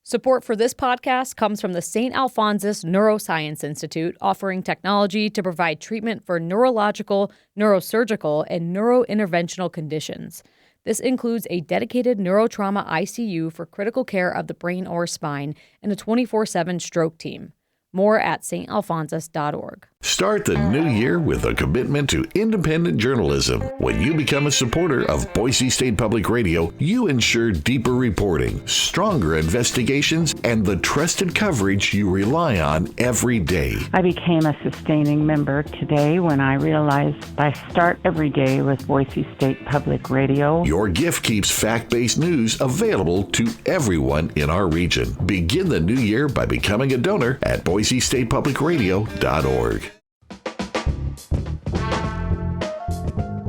Support for this podcast comes from the St. Alphonsus Neuroscience Institute, offering technology to provide treatment for neurological, neurosurgical, and neurointerventional conditions. This includes a dedicated neurotrauma ICU for critical care of the brain or spine and a 24/7 stroke team. More at stalphonsus.org. Start the new year with a commitment to independent journalism. When you become a supporter of Boise State Public Radio, you ensure deeper reporting, stronger investigations, and the trusted coverage you rely on every day. I became a sustaining member today when I realized I start every day with Boise State Public Radio. Your gift keeps fact-based news available to everyone in our region. Begin the new year by becoming a donor at boisestatepublicradio.org.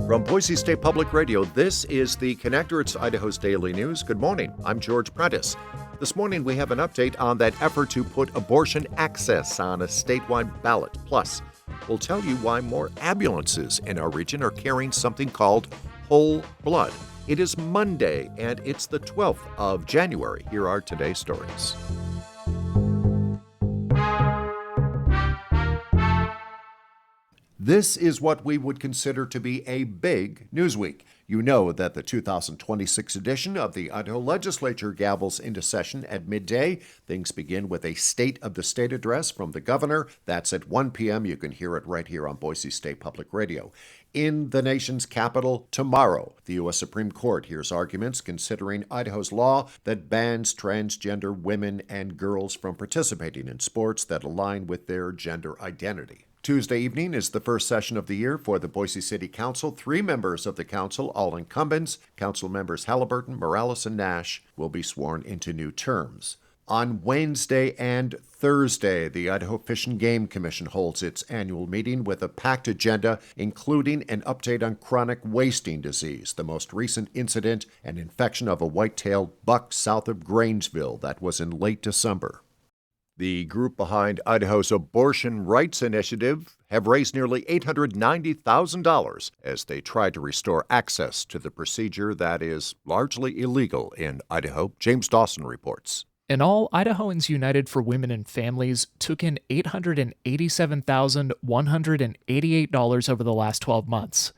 From Boise State Public Radio, this is The Connector. It's Idaho's Daily News. Good morning. I'm George Prentice. This morning, we have an update on that effort to put abortion access on a statewide ballot. Plus, we'll tell you why more ambulances in our region are carrying something called whole blood. It is Monday, and it's the 12th of January. Here are today's stories. This is what we would consider to be a big news week. You know that the 2026 edition of the Idaho Legislature gavels into session at midday. Things begin with a State of the State address from the governor. That's at 1 p.m. You can hear it right here on Boise State Public Radio. In the nation's capital tomorrow, the U.S. Supreme Court hears arguments considering Idaho's law that bans transgender women and girls from participating in sports that align with their gender identity. Tuesday evening is the first session of the year for the Boise City Council. 3 members of the council, all incumbents, Council members Halliburton, Morales, and Nash, will be sworn into new terms. On Wednesday and Thursday, the Idaho Fish and Game Commission holds its annual meeting with a packed agenda, including an update on chronic wasting disease, the most recent incident, an infection of a white-tailed buck south of Grangeville that was in late December. The group behind Idaho's abortion rights initiative have raised nearly $890,000 as they try to restore access to the procedure that is largely illegal in Idaho. James Dawson reports. In all, Idahoans United for Women and Families took in $887,188 over the last 12 months.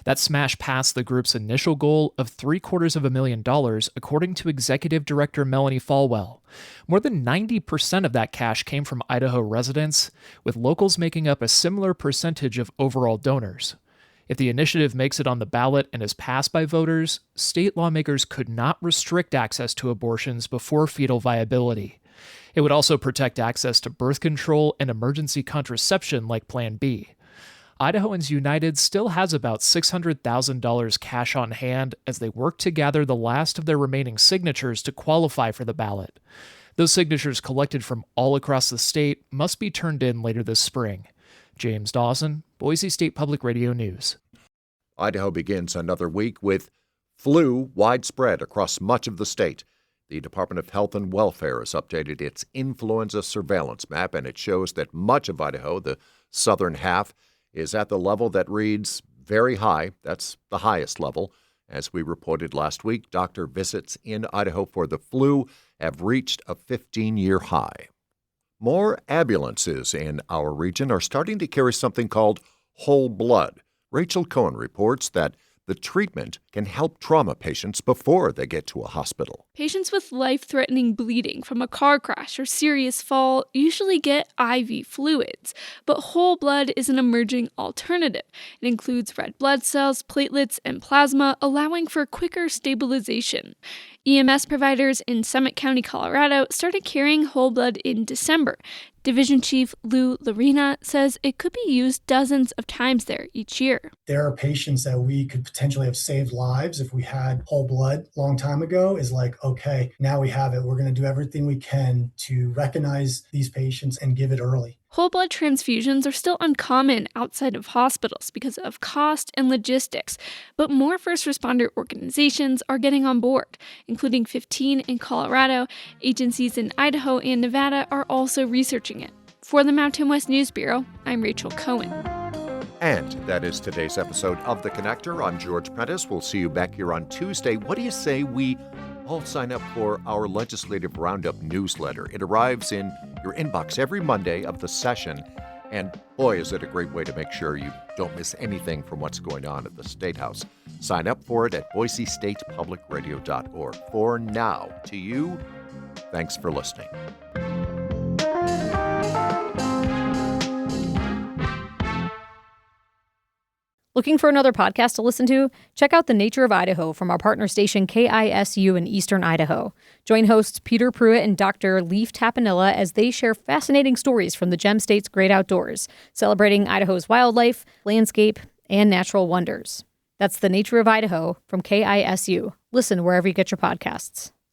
That smashed past the group's initial goal of $750,000, according to Executive Director Melanie Falwell. More than 90% of that cash came from Idaho residents, with locals making up a similar percentage of overall donors. If the initiative makes it on the ballot and is passed by voters, state lawmakers could not restrict access to abortions before fetal viability. It would also protect access to birth control and emergency contraception like Plan B. Idahoans United still has about $600,000 cash on hand as they work to gather the last of their remaining signatures to qualify for the ballot. Those signatures collected from all across the state must be turned in later this spring. James Dawson, Boise State Public Radio News. Idaho begins another week with flu widespread across much of the state. The Department of Health and Welfare has updated its influenza surveillance map, and it shows that much of Idaho, the southern half, is at the level that reads very high. That's the highest level. As we reported last week, doctor visits in Idaho for the flu have reached a 15-year high. More ambulances in our region are starting to carry something called whole blood. Rachel Cohen reports that the treatment can help trauma patients before they get to a hospital. Patients with life-threatening bleeding from a car crash or serious fall usually get IV fluids, but whole blood is an emerging alternative. It includes red blood cells, platelets, and plasma, allowing for quicker stabilization. EMS providers in Summit County, Colorado, started carrying whole blood in December. Division Chief Lou Larina says it could be used dozens of times there each year. There are patients that we could potentially have saved lives if we had whole blood a long time ago. Is like, okay, now we have it. We're going to do everything we can to recognize these patients and give it early. Whole blood transfusions are still uncommon outside of hospitals because of cost and logistics, but more first responder organizations are getting on board, including 15 in Colorado. Agencies in Idaho and Nevada are also researching it. For the Mountain West News Bureau, I'm Rachel Cohen. And that is today's episode of The Connector. I'm George Prentice. We'll see you back here on Tuesday. What do you say we all sign up for our Legislative Roundup newsletter. It arrives in your inbox every Monday of the session. And boy, is it a great way to make sure you don't miss anything from what's going on at the State House. Sign up for it at boisestatepublicradio.org. For now, to you, thanks for listening. Looking for another podcast to listen to? Check out The Nature of Idaho from our partner station KISU in Eastern Idaho. Join hosts Peter Pruitt and Dr. Leif Tapanilla as they share fascinating stories from the Gem State's great outdoors, celebrating Idaho's wildlife, landscape, and natural wonders. That's The Nature of Idaho from KISU. Listen wherever you get your podcasts.